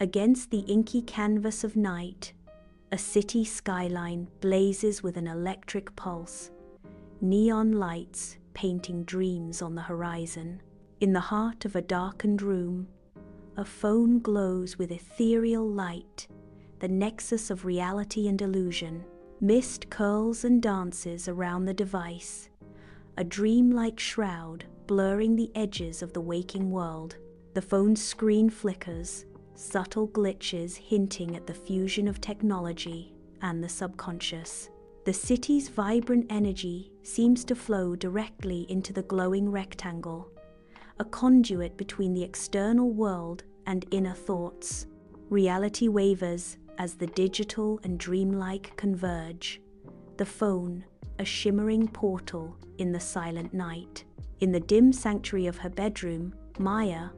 Against the inky canvas of night, a city skyline blazes with an electric pulse, neon lights painting dreams on the horizon. In the heart of a darkened room, a phone glows with ethereal light, the nexus of reality and illusion. Mist curls and dances around the device, a dreamlike shroud blurring the edges of the waking world. The phone's screen flickers, subtle glitches hinting at the fusion of technology and the subconscious. The city's vibrant energy seems to flow directly into the glowing rectangle, a conduit between the external world and inner thoughts. Reality wavers as the digital and dreamlike converge, the phone a shimmering portal in the silent night. In the dim sanctuary of her bedroom, Maya,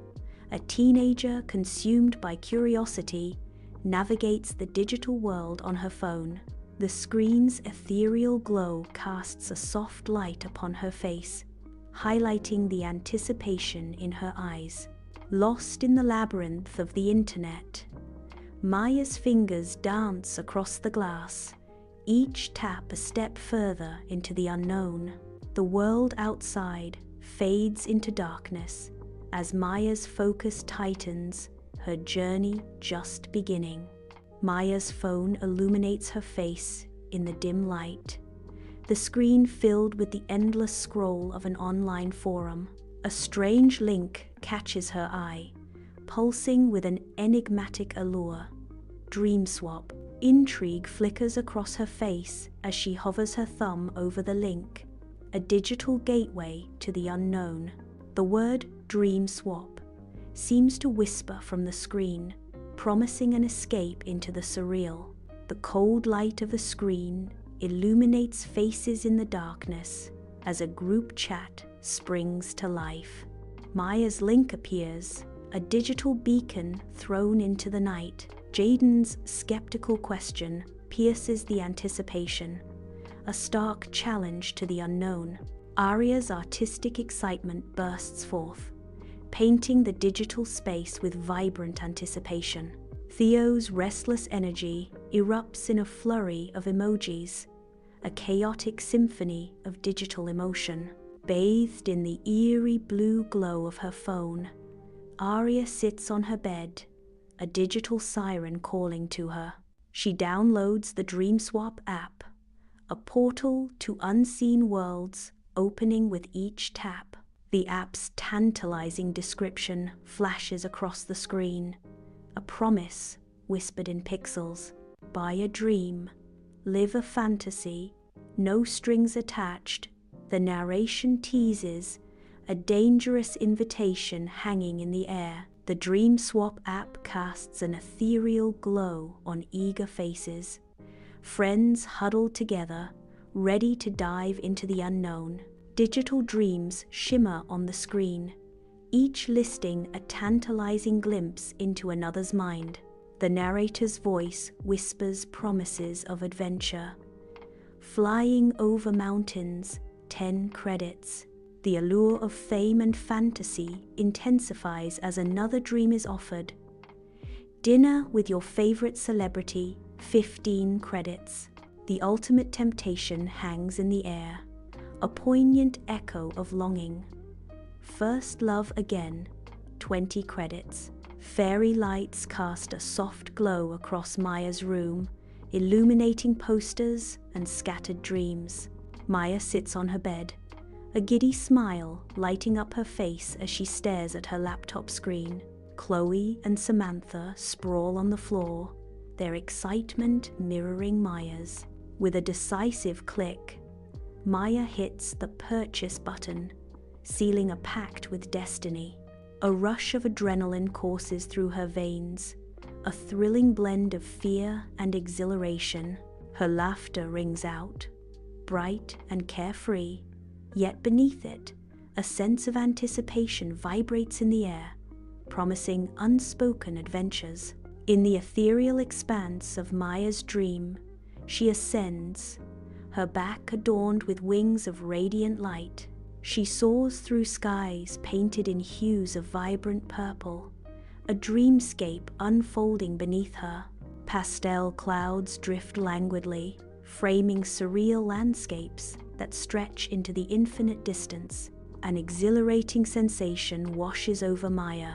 a teenager consumed by curiosity, navigates the digital world on her phone. The screen's ethereal glow casts a soft light upon her face, highlighting the anticipation in her eyes. Lost in the labyrinth of the internet, Maya's fingers dance across the glass, each tap a step further into the unknown. The world outside fades into darkness as Maya's focus tightens, her journey just beginning. Maya's phone illuminates her face in the dim light, the screen filled with the endless scroll of an online forum. A strange link catches her eye, pulsing with an enigmatic allure. DreamSwap. Intrigue flickers across her face as she hovers her thumb over the link, a digital gateway to the unknown. The word DreamSwap seems to whisper from the screen, promising an escape into the surreal. The cold light of the screen illuminates faces in the darkness as a group chat springs to life. Maya's link appears, a digital beacon thrown into the night. Jaden's skeptical question pierces the anticipation, a stark challenge to the unknown. Arya's artistic excitement bursts forth, painting the digital space with vibrant anticipation. Theo's restless energy erupts in a flurry of emojis, a chaotic symphony of digital emotion. Bathed in the eerie blue glow of her phone, Arya sits on her bed, a digital siren calling to her. She downloads the DreamSwap app, a portal to unseen worlds opening with each tap. The app's tantalizing description flashes across the screen, a promise whispered in pixels. Buy a dream, live a fantasy, no strings attached. The narration teases a dangerous invitation hanging in the air. The DreamSwap app casts an ethereal glow on eager faces, friends huddled together, ready to dive into the unknown. Digital dreams shimmer on the screen, each listing a tantalizing glimpse into another's mind. The narrator's voice whispers promises of adventure. Flying over mountains, 10 credits. The allure of fame and fantasy intensifies as another dream is offered. Dinner with your favorite celebrity, 15 credits. The ultimate temptation hangs in the air, a poignant echo of longing. First love again, 20 credits. Fairy lights cast a soft glow across Maya's room, illuminating posters and scattered dreams. Maya sits on her bed, a giddy smile lighting up her face as she stares at her laptop screen. Chloe and Samantha sprawl on the floor, their excitement mirroring Maya's. With a decisive click, Maya hits the purchase button, sealing a pact with destiny. A rush of adrenaline courses through her veins, a thrilling blend of fear and exhilaration. Her laughter rings out, bright and carefree, yet beneath it, a sense of anticipation vibrates in the air, promising unspoken adventures. In the ethereal expanse of Maya's dream, she ascends, her back adorned with wings of radiant light. She soars through skies painted in hues of vibrant purple, a dreamscape unfolding beneath her. Pastel clouds drift languidly, framing surreal landscapes that stretch into the infinite distance. An exhilarating sensation washes over Maya,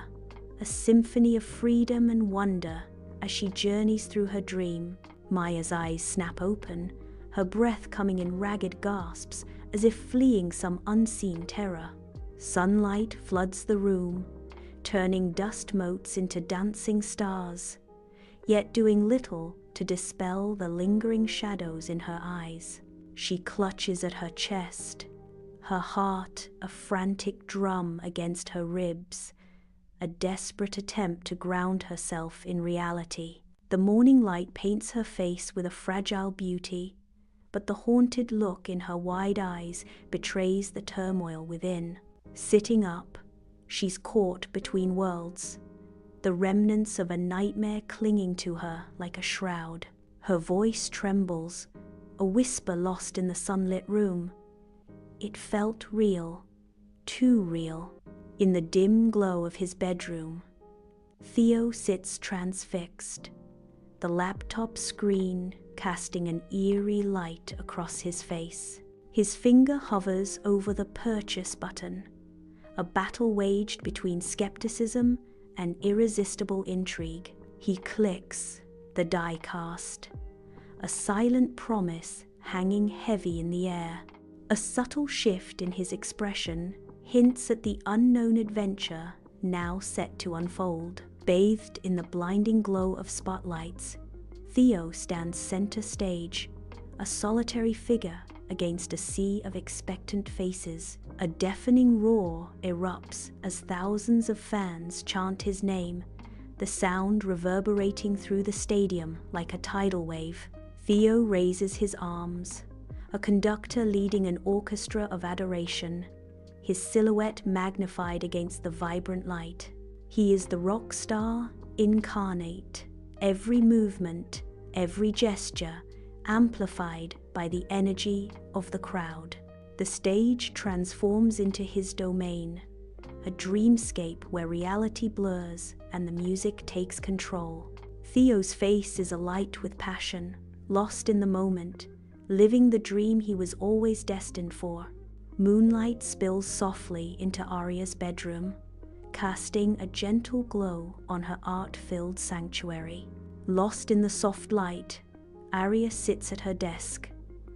a symphony of freedom and wonder as she journeys through her dream. Maya's eyes snap open, her breath coming in ragged gasps as if fleeing some unseen terror. Sunlight floods the room, turning dust motes into dancing stars, yet doing little to dispel the lingering shadows in her eyes. She clutches at her chest, her heart a frantic drum against her ribs, a desperate attempt to ground herself in reality. The morning light paints her face with a fragile beauty, but the haunted look in her wide eyes betrays the turmoil within. Sitting up, she's caught between worlds, the remnants of a nightmare clinging to her like a shroud. Her voice trembles, a whisper lost in the sunlit room. It felt real, too real. In the dim glow of his bedroom, Theo sits transfixed, the laptop screen casting an eerie light across his face. His finger hovers over the purchase button, a battle waged between skepticism and irresistible intrigue. He clicks, the die cast, a silent promise hanging heavy in the air. A subtle shift in his expression hints at the unknown adventure now set to unfold. Bathed in the blinding glow of spotlights, Theo stands center stage, a solitary figure against a sea of expectant faces. A deafening roar erupts as thousands of fans chant his name, the sound reverberating through the stadium like a tidal wave. Theo raises his arms, a conductor leading an orchestra of adoration, his silhouette magnified against the vibrant light. He is the rock star incarnate, every movement, every gesture amplified by the energy of the crowd. The stage transforms into his domain, a dreamscape where reality blurs and the music takes control. Theo's face is alight with passion, lost in the moment, living the dream he was always destined for. Moonlight spills softly into Arya's bedroom, casting a gentle glow on her art-filled sanctuary. Lost in the soft light, Arya sits at her desk,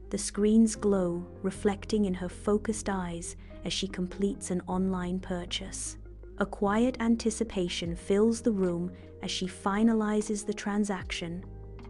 the screen's glow reflecting in her focused eyes as she completes an online purchase. A quiet anticipation fills the room as she finalizes the transaction,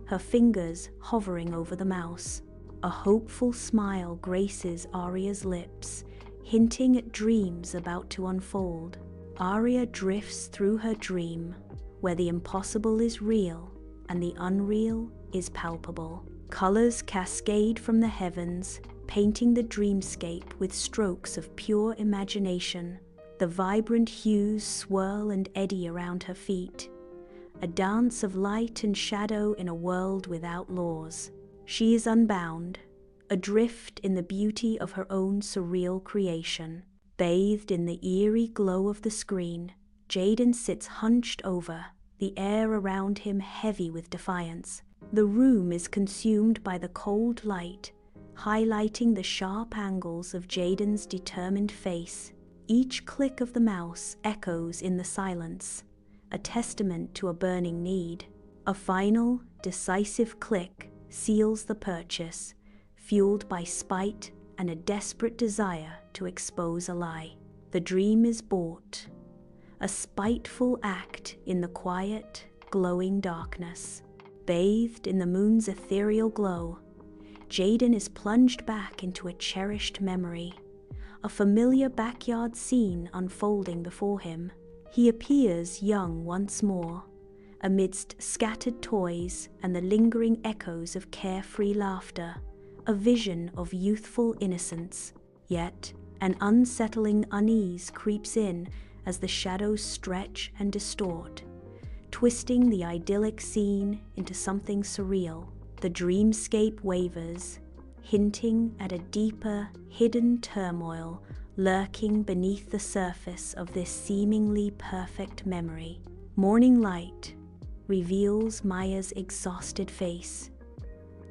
her fingers hovering over the mouse. A hopeful smile graces Arya's lips, hinting at dreams about to unfold. Arya drifts through her dream, where the impossible is real and the unreal is palpable. Colors cascade from the heavens, painting the dreamscape with strokes of pure imagination. The vibrant hues swirl and eddy around her feet, a dance of light and shadow in a world without laws. She is unbound, adrift in the beauty of her own surreal creation. Bathed in the eerie glow of the screen, Jaden sits hunched over, the air around him heavy with defiance. The room is consumed by the cold light, highlighting the sharp angles of Jaden's determined face. Each click of the mouse echoes in the silence, a testament to a burning need. A final, decisive click seals the purchase, fueled by spite and a desperate desire to expose a lie. The dream is bought, a spiteful act in the quiet, glowing darkness. Bathed in the moon's ethereal glow, Jaden is plunged back into a cherished memory, a familiar backyard scene unfolding before him. He appears young once more, amidst scattered toys and the lingering echoes of carefree laughter, a vision of youthful innocence. Yet, an unsettling unease creeps in as the shadows stretch and distort, twisting the idyllic scene into something surreal. The dreamscape wavers, hinting at a deeper, hidden turmoil lurking beneath the surface of this seemingly perfect memory. Morning light reveals Maya's exhausted face,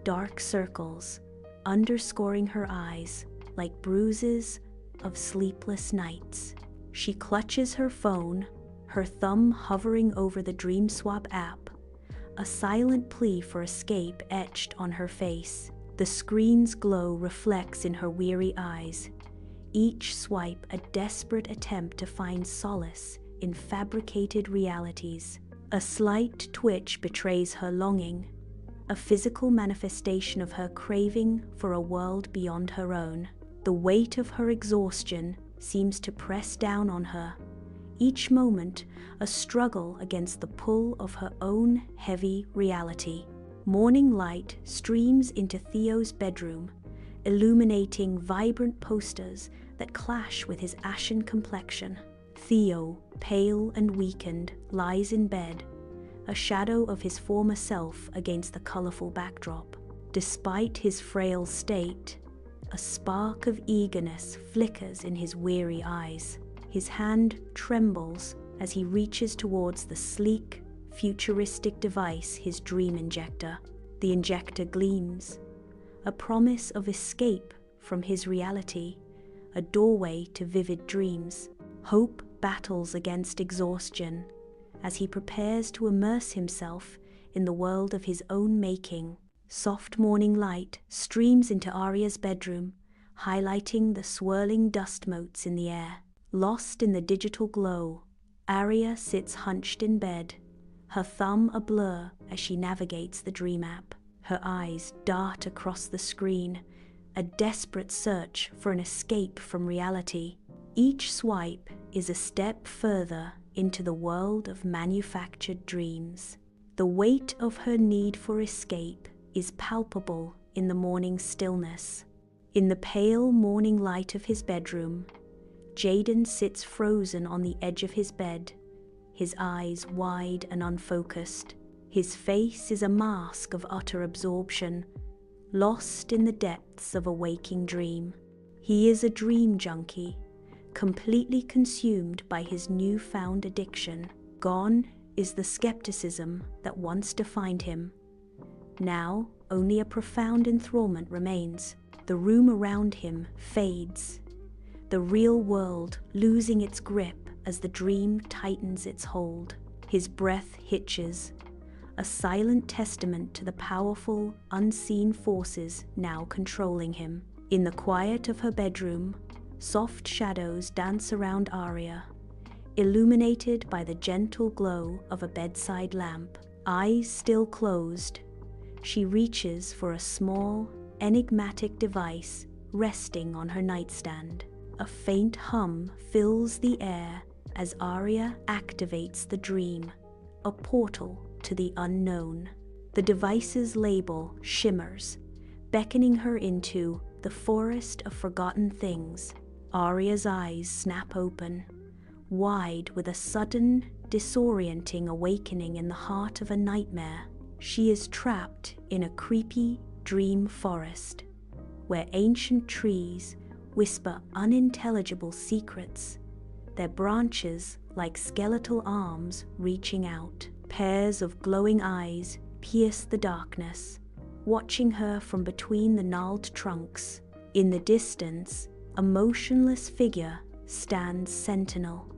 dark circles underscoring her eyes like bruises of sleepless nights. She clutches her phone, her thumb hovering over the DreamSwap app, a silent plea for escape etched on her face. The screen's glow reflects in her weary eyes, each swipe a desperate attempt to find solace in fabricated realities. A slight twitch betrays her longing, a physical manifestation of her craving for a world beyond her own. The weight of her exhaustion seems to press down on her, each moment a struggle against the pull of her own heavy reality. Morning light streams into Theo's bedroom, illuminating vibrant posters that clash with his ashen complexion. Theo, pale and weakened, lies in bed, a shadow of his former self against the colorful backdrop. Despite his frail state, a spark of eagerness flickers in his weary eyes. His hand trembles as he reaches towards the sleek, futuristic device, his dream injector. The injector gleams, a promise of escape from his reality, a doorway to vivid dreams. Hope battles against exhaustion as he prepares to immerse himself in the world of his own making. Soft morning light streams into Arya's bedroom, highlighting the swirling dust motes in the air. Lost in the digital glow, Arya sits hunched in bed, her thumb a blur as she navigates the dream app. Her eyes dart across the screen, a desperate search for an escape from reality. Each swipe is a step further into the world of manufactured dreams. The weight of her need for escape is palpable in the morning stillness. In the pale morning light of his bedroom, Jaden sits frozen on the edge of his bed, his eyes wide and unfocused. His face is a mask of utter absorption, lost in the depths of a waking dream. He is a dream junkie, completely consumed by his newfound addiction. Gone is the skepticism that once defined him. Now, only a profound enthrallment remains. The room around him fades, the real world losing its grip as the dream tightens its hold. His breath hitches, a silent testament to the powerful, unseen forces now controlling him. In the quiet of her bedroom, soft shadows dance around Arya, illuminated by the gentle glow of a bedside lamp. Eyes still closed, she reaches for a small, enigmatic device resting on her nightstand. A faint hum fills the air as Arya activates the dream, a portal to the unknown. The device's label shimmers, beckoning her into the forest of forgotten things. Arya's eyes snap open, wide with a sudden, disorienting awakening in the heart of a nightmare. She is trapped in a creepy dream forest, where ancient trees whisper unintelligible secrets, their branches like skeletal arms reaching out. Pairs of glowing eyes pierce the darkness, watching her from between the gnarled trunks. In the distance, a motionless figure stands sentinel,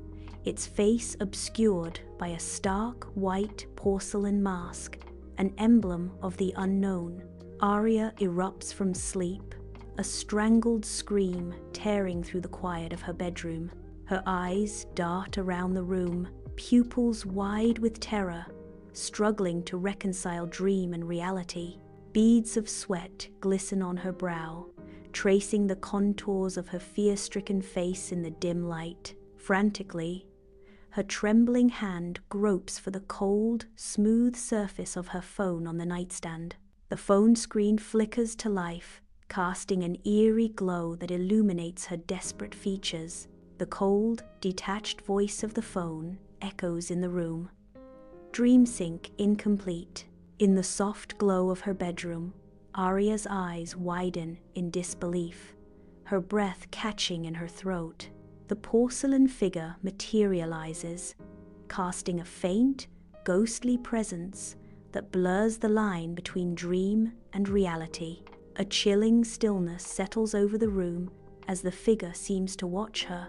its face obscured by a stark white porcelain mask, an emblem of the unknown. Arya erupts from sleep, a strangled scream tearing through the quiet of her bedroom. Her eyes dart around the room, pupils wide with terror, struggling to reconcile dream and reality. Beads of sweat glisten on her brow, tracing the contours of her fear-stricken face in the dim light. Frantically, her trembling hand gropes for the cold, smooth surface of her phone on the nightstand. The phone screen flickers to life, casting an eerie glow that illuminates her desperate features. The cold, detached voice of the phone echoes in the room. Dream sync incomplete. In the soft glow of her bedroom, Arya's eyes widen in disbelief, her breath catching in her throat. The porcelain figure materializes, casting a faint, ghostly presence that blurs the line between dream and reality. A chilling stillness settles over the room as the figure seems to watch her,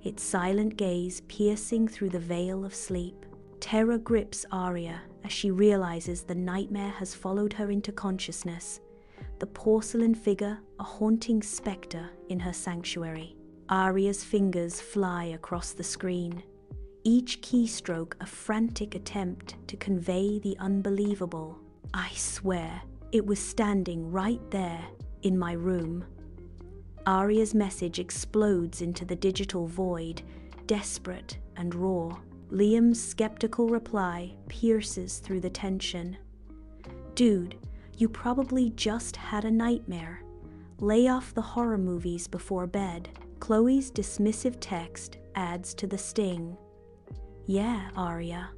its silent gaze piercing through the veil of sleep. Terror grips Arya as she realizes the nightmare has followed her into consciousness, the porcelain figure a haunting specter in her sanctuary. Arya's fingers fly across the screen, each keystroke a frantic attempt to convey the unbelievable. I swear, it was standing right there, in my room. Arya's message explodes into the digital void, desperate and raw. Liam's skeptical reply pierces through the tension. Dude, you probably just had a nightmare. Lay off the horror movies before bed. Chloe's dismissive text adds to the sting. Yeah, Arya,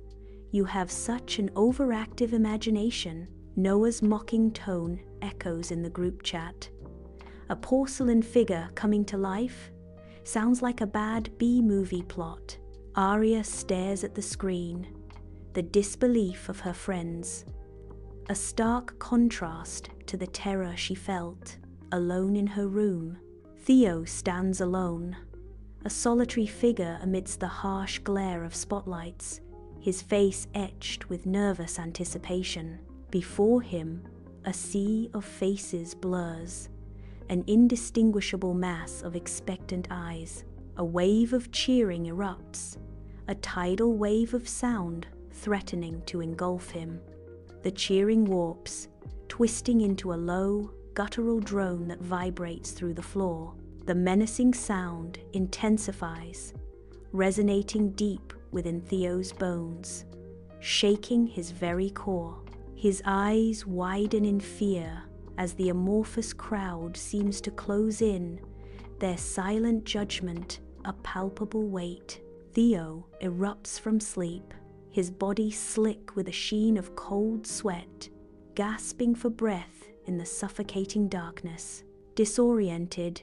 you have such an overactive imagination. Noah's mocking tone echoes in the group chat. A porcelain figure coming to life? Sounds like a bad B-movie plot. Arya stares at the screen, the disbelief of her friends. A stark contrast to the terror she felt, alone in her room. Theo stands alone, a solitary figure amidst the harsh glare of spotlights, his face etched with nervous anticipation. Before him, a sea of faces blurs, an indistinguishable mass of expectant eyes. A wave of cheering erupts, a tidal wave of sound threatening to engulf him. The cheering warps, twisting into a low, guttural drone that vibrates through the floor. The menacing sound intensifies, resonating deep within Theo's bones, shaking his very core. His eyes widen in fear as the amorphous crowd seems to close in, their silent judgment a palpable weight. Theo erupts from sleep, his body slick with a sheen of cold sweat, gasping for breath in the suffocating darkness. Disoriented,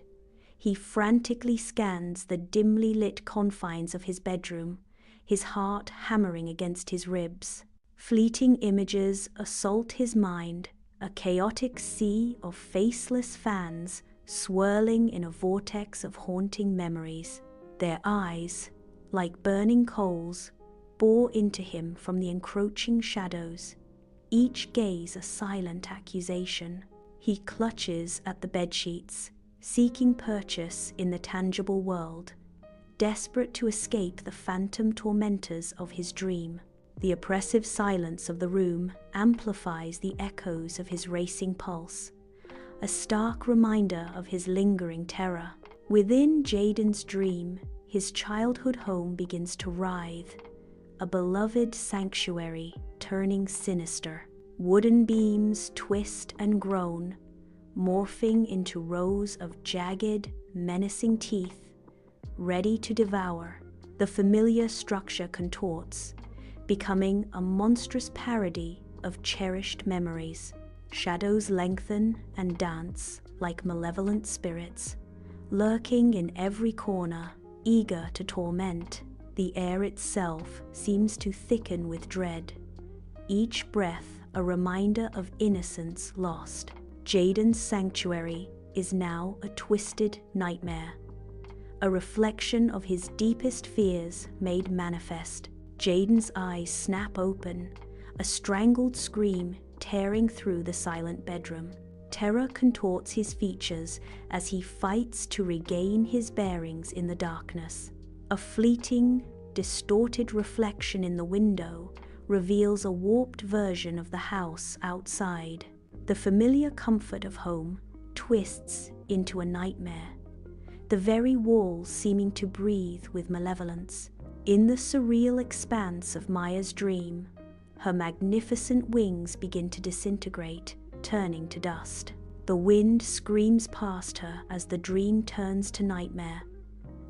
he frantically scans the dimly lit confines of his bedroom, his heart hammering against his ribs. Fleeting images assault his mind, a chaotic sea of faceless fans swirling in a vortex of haunting memories. Their eyes, like burning coals, bore into him from the encroaching shadows, each gaze a silent accusation. He clutches at the bedsheets, seeking purchase in the tangible world, desperate to escape the phantom tormentors of his dream. The oppressive silence of the room amplifies the echoes of his racing pulse, a stark reminder of his lingering terror. Within Jaden's dream, his childhood home begins to writhe, a beloved sanctuary turning sinister. Wooden beams twist and groan, morphing into rows of jagged, menacing teeth, ready to devour. The familiar structure contorts, becoming a monstrous parody of cherished memories. Shadows lengthen and dance like malevolent spirits, lurking in every corner, eager to torment. The air itself seems to thicken with dread, each breath a reminder of innocence lost. Jaden's sanctuary is now a twisted nightmare, a reflection of his deepest fears made manifest. Jaden's eyes snap open, a strangled scream tearing through the silent bedroom. Terror contorts his features as he fights to regain his bearings in the darkness. A fleeting, distorted reflection in the window reveals a warped version of the house outside. The familiar comfort of home twists into a nightmare, the very walls seeming to breathe with malevolence. In the surreal expanse of Maya's dream, her magnificent wings begin to disintegrate, turning to dust. The wind screams past her as the dream turns to nightmare,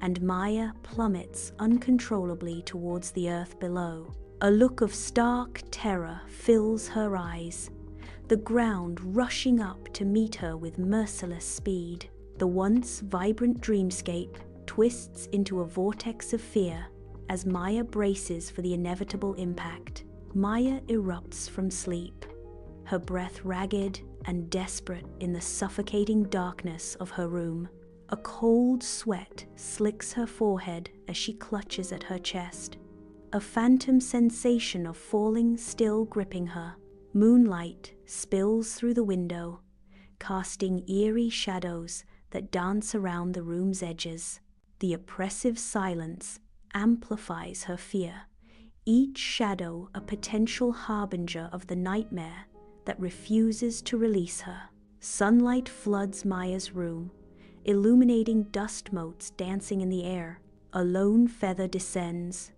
and Maya plummets uncontrollably towards the earth below. A look of stark terror fills her eyes, the ground rushing up to meet her with merciless speed. The once vibrant dreamscape twists into a vortex of fear as Maya braces for the inevitable impact. Maya erupts from sleep, her breath ragged and desperate in the suffocating darkness of her room. A cold sweat slicks her forehead as she clutches at her chest, a phantom sensation of falling still gripping her. Moonlight spills through the window, casting eerie shadows that dance around the room's edges. The oppressive silence amplifies her fear, each shadow a potential harbinger of the nightmare that refuses to release her. Sunlight floods Maya's room, illuminating dust motes dancing in the air. A lone feather descends,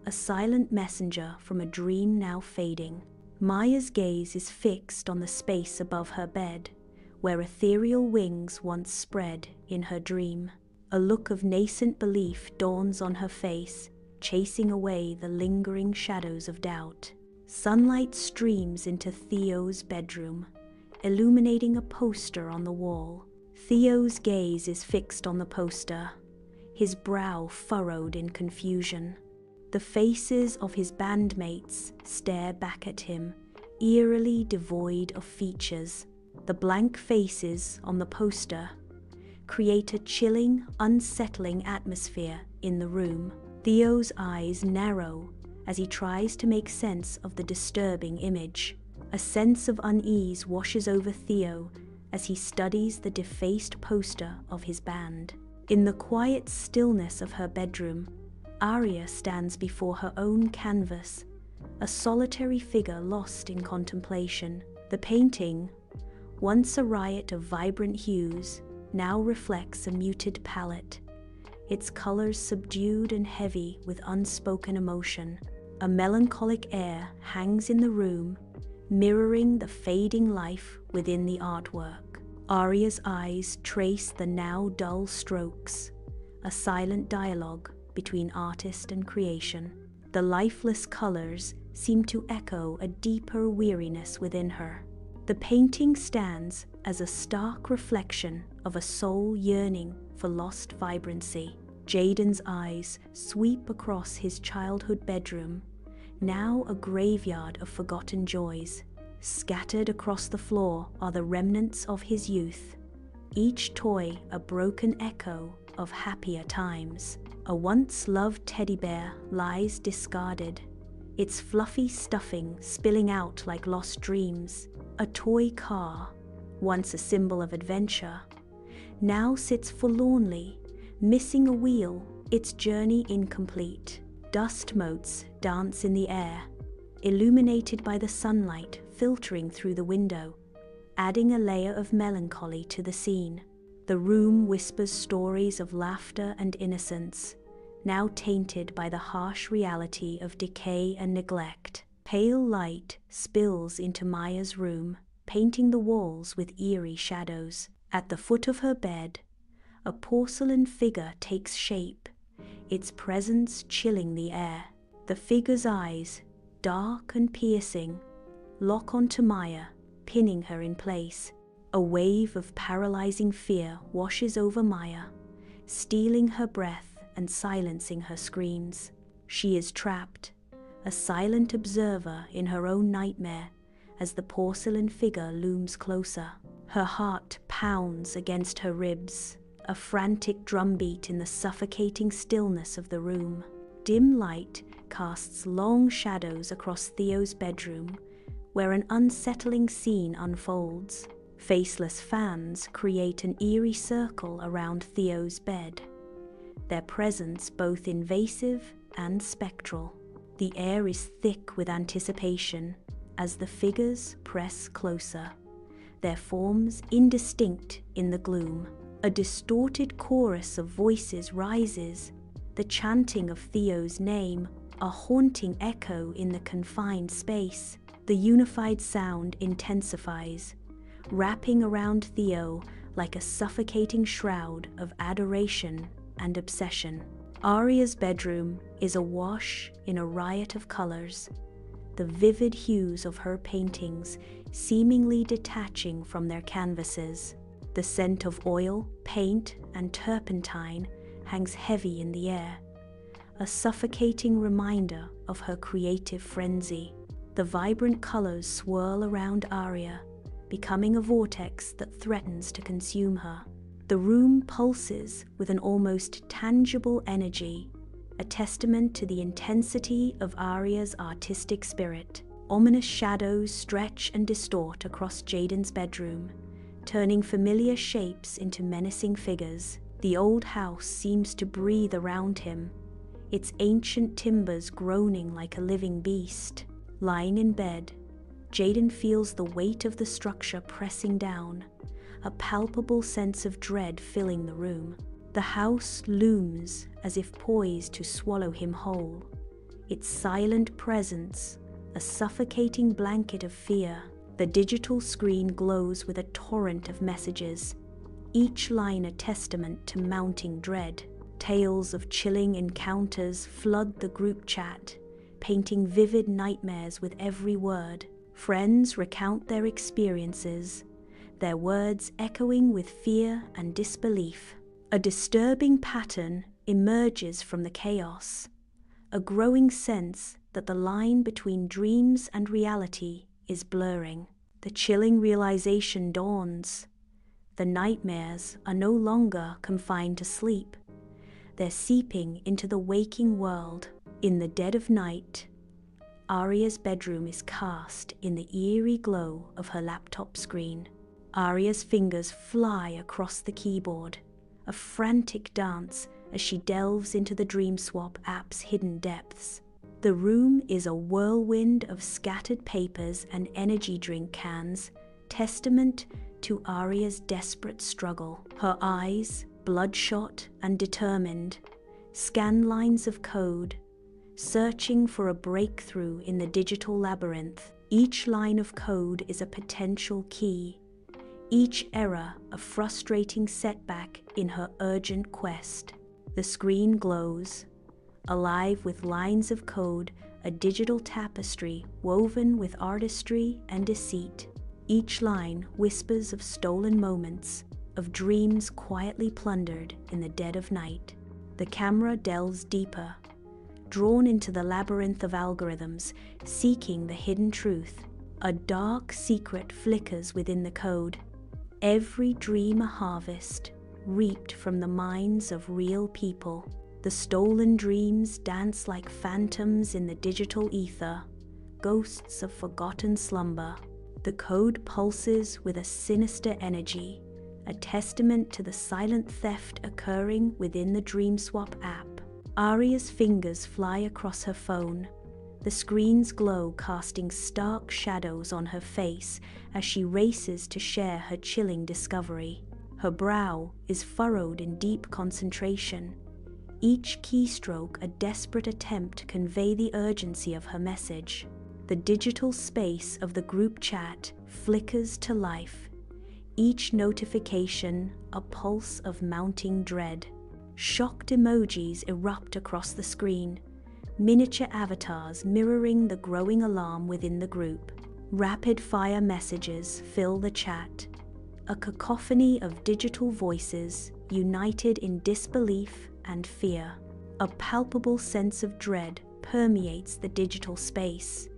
a silent messenger from a dream now fading. Maya's gaze is fixed on the space above her bed, where ethereal wings once spread in her dream. A look of nascent belief dawns on her face, chasing away the lingering shadows of doubt. Sunlight streams into Theo's bedroom, illuminating a poster on the wall. Theo's gaze is fixed on the poster, his brow furrowed in confusion. The faces of his bandmates stare back at him, eerily devoid of features. The blank faces on the poster create a chilling, unsettling atmosphere in the room. Theo's eyes narrow as he tries to make sense of the disturbing image. A sense of unease washes over Theo as he studies the defaced poster of his band. In the quiet stillness of her bedroom, Arya stands before her own canvas, a solitary figure lost in contemplation. The painting, once a riot of vibrant hues, now reflects a muted palette, its colors subdued and heavy with unspoken emotion. A melancholic air hangs in the room, mirroring the fading life within the artwork. Arya's eyes trace the now dull strokes, a silent dialogue between artist and creation. The lifeless colors seem to echo a deeper weariness within her. The painting stands as a stark reflection of a soul yearning for lost vibrancy. Jaden's eyes sweep across his childhood bedroom, now a graveyard of forgotten joys. Scattered across the floor are the remnants of his youth, each toy a broken echo of happier times. A once-loved teddy bear lies discarded, its fluffy stuffing spilling out like lost dreams. A toy car, once a symbol of adventure, now sits forlornly, missing a wheel, its journey incomplete. Dust motes dance in the air, illuminated by the sunlight filtering through the window, adding a layer of melancholy to the scene. The room whispers stories of laughter and innocence, now tainted by the harsh reality of decay and neglect. Pale light spills into Maya's room, painting the walls with eerie shadows. At the foot of her bed, a porcelain figure takes shape, its presence chilling the air. The figure's eyes, dark and piercing, lock onto Maya, pinning her in place. A wave of paralyzing fear washes over Maya, stealing her breath and silencing her screams. She is trapped, a silent observer in her own nightmare as the porcelain figure looms closer. Her heart pounds against her ribs, a frantic drumbeat in the suffocating stillness of the room. Dim light casts long shadows across Theo's bedroom, where an unsettling scene unfolds. Faceless fans create an eerie circle around Theo's bed, their presence both invasive and spectral. The air is thick with anticipation as the figures press closer, their forms indistinct in the gloom. A distorted chorus of voices rises, the chanting of Theo's name, a haunting echo in the confined space. The unified sound intensifies, wrapping around Theo like a suffocating shroud of adoration and obsession. Arya's bedroom is awash in a riot of colors, the vivid hues of her paintings seemingly detaching from their canvases. The scent of oil, paint, and turpentine hangs heavy in the air, a suffocating reminder of her creative frenzy. The vibrant colors swirl around Arya, becoming a vortex that threatens to consume her. The room pulses with an almost tangible energy, a testament to the intensity of Arya's artistic spirit. Ominous shadows stretch and distort across Jaden's bedroom, turning familiar shapes into menacing figures. The old house seems to breathe around him, its ancient timbers groaning like a living beast. Lying in bed, Jaden feels the weight of the structure pressing down, a palpable sense of dread filling the room. The house looms as if poised to swallow him whole, its silent presence a suffocating blanket of fear. The digital screen glows with a torrent of messages, each line a testament to mounting dread. Tales of chilling encounters flood the group chat, painting vivid nightmares with every word. Friends recount their experiences, their words echoing with fear and disbelief. A disturbing pattern emerges from the chaos, a growing sense that the line between dreams and reality is blurring. The chilling realization dawns. The nightmares are no longer confined to sleep. They're seeping into the waking world. In the dead of night, Arya's bedroom is cast in the eerie glow of her laptop screen. Arya's fingers fly across the keyboard, a frantic dance as she delves into the DreamSwap app's hidden depths. The room is a whirlwind of scattered papers and energy drink cans, testament to Arya's desperate struggle. Her eyes, bloodshot and determined, scan lines of code, searching for a breakthrough in the digital labyrinth. Each line of code is a potential key, each error a frustrating setback in her urgent quest. The screen glows, alive with lines of code, a digital tapestry woven with artistry and deceit. Each line whispers of stolen moments, of dreams quietly plundered in the dead of night. The camera delves deeper, drawn into the labyrinth of algorithms, seeking the hidden truth. A dark secret flickers within the code. Every dream a harvest, reaped from the minds of real people. The stolen dreams dance like phantoms in the digital ether, ghosts of forgotten slumber. The code pulses with a sinister energy, a testament to the silent theft occurring within the DreamSwap app. Arya's fingers fly across her phone, the screen's glow casting stark shadows on her face as she races to share her chilling discovery. Her brow is furrowed in deep concentration, each keystroke a desperate attempt to convey the urgency of her message. The digital space of the group chat flickers to life, each notification a pulse of mounting dread. Shocked emojis erupt across the screen, miniature avatars mirroring the growing alarm within the group. Rapid-fire messages fill the chat, a cacophony of digital voices united in disbelief and fear. A palpable sense of dread permeates the digital space,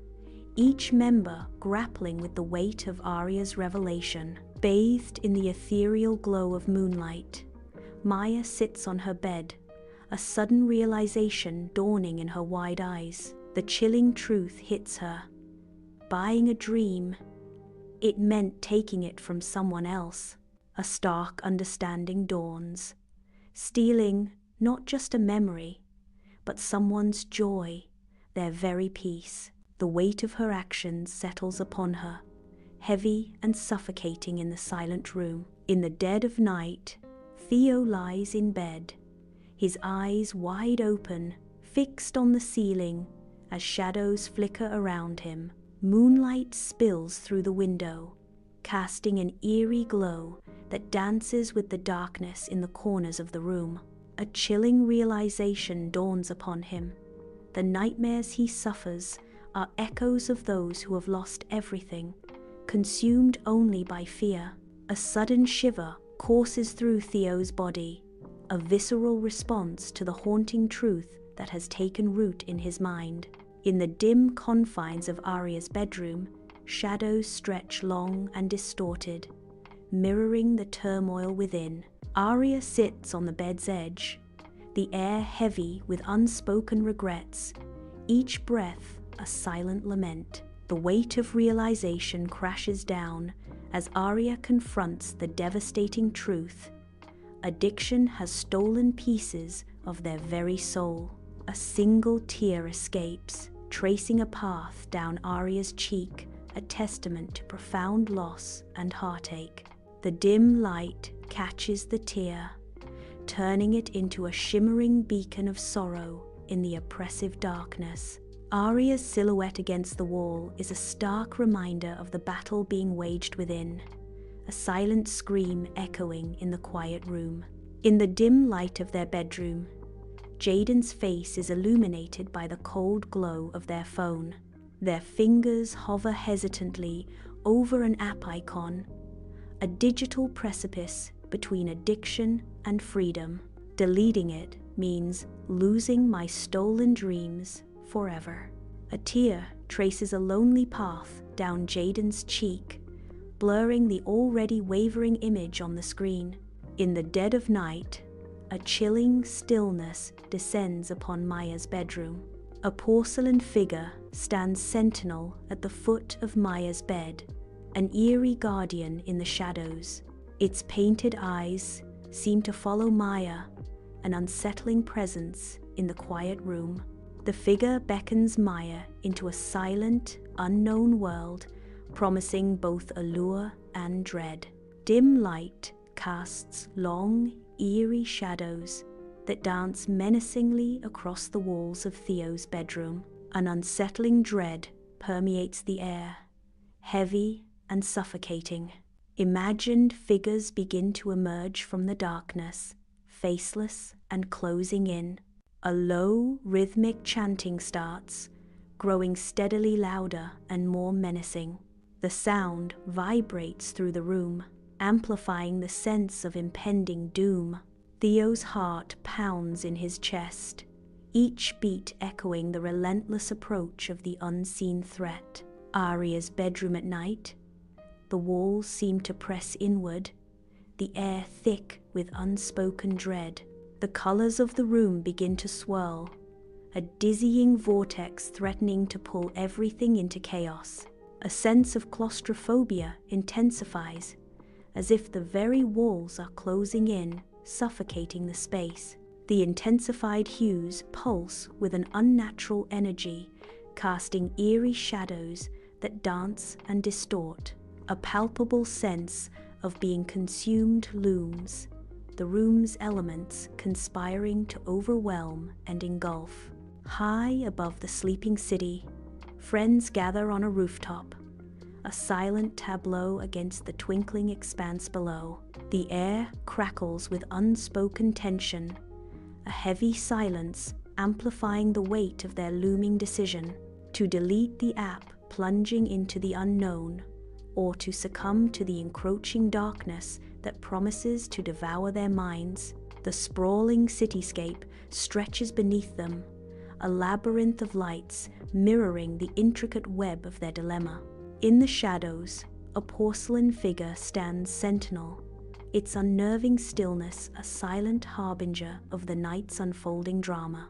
each member grappling with the weight of Arya's revelation. Bathed in the ethereal glow of moonlight, Maya sits on her bed, a sudden realization dawning in her wide eyes. The chilling truth hits her. Buying a dream, it meant taking it from someone else. A stark understanding dawns, stealing not just a memory, but someone's joy, their very peace. The weight of her actions settles upon her, heavy and suffocating in the silent room. In the dead of night, Theo lies in bed, his eyes wide open, fixed on the ceiling as shadows flicker around him. Moonlight spills through the window, casting an eerie glow that dances with the darkness in the corners of the room. A chilling realization dawns upon him. The nightmares he suffers are echoes of those who have lost everything, consumed only by fear. A sudden shiver courses through Theo's body, a visceral response to the haunting truth that has taken root in his mind. In the dim confines of Arya's bedroom, shadows stretch long and distorted, mirroring the turmoil within. Arya sits on the bed's edge, the air heavy with unspoken regrets, each breath a silent lament. The weight of realization crashes down as Arya confronts the devastating truth. Addiction has stolen pieces of their very soul. A single tear escapes, tracing a path down Arya's cheek, a testament to profound loss and heartache. The dim light catches the tear, turning it into a shimmering beacon of sorrow in the oppressive darkness. Arya's silhouette against the wall is a stark reminder of the battle being waged within, a silent scream echoing in the quiet room. In the dim light of their bedroom, Jaden's face is illuminated by the cold glow of their phone. Their fingers hover hesitantly over an app icon, a digital precipice between addiction and freedom. Deleting it means losing my stolen dreams forever. A tear traces a lonely path down Jaden's cheek, blurring the already wavering image on the screen. In the dead of night, a chilling stillness descends upon Maya's bedroom. A porcelain figure stands sentinel at the foot of Maya's bed, an eerie guardian in the shadows. Its painted eyes seem to follow Maya, an unsettling presence in the quiet room. The figure beckons Maya into a silent, unknown world, promising both allure and dread. Dim light casts long, eerie shadows that dance menacingly across the walls of Theo's bedroom. An unsettling dread permeates the air, heavy and suffocating. Imagined figures begin to emerge from the darkness, faceless and closing in. A low, rhythmic chanting starts, growing steadily louder and more menacing. The sound vibrates through the room, amplifying the sense of impending doom. Theo's heart pounds in his chest, each beat echoing the relentless approach of the unseen threat. Arya's bedroom at night. The walls seem to press inward, the air thick with unspoken dread. The colors of the room begin to swirl, a dizzying vortex threatening to pull everything into chaos. A sense of claustrophobia intensifies, as if the very walls are closing in, suffocating the space. The intensified hues pulse with an unnatural energy, casting eerie shadows that dance and distort. A palpable sense of being consumed looms, the room's elements conspiring to overwhelm and engulf. High above the sleeping city, friends gather on a rooftop, a silent tableau against the twinkling expanse below. The air crackles with unspoken tension, a heavy silence amplifying the weight of their looming decision to delete the app, plunging into the unknown, or to succumb to the encroaching darkness that promises to devour their minds. The sprawling cityscape stretches beneath them, a labyrinth of lights mirroring the intricate web of their dilemma. In the shadows, a porcelain figure stands sentinel, its unnerving stillness a silent harbinger of the night's unfolding drama.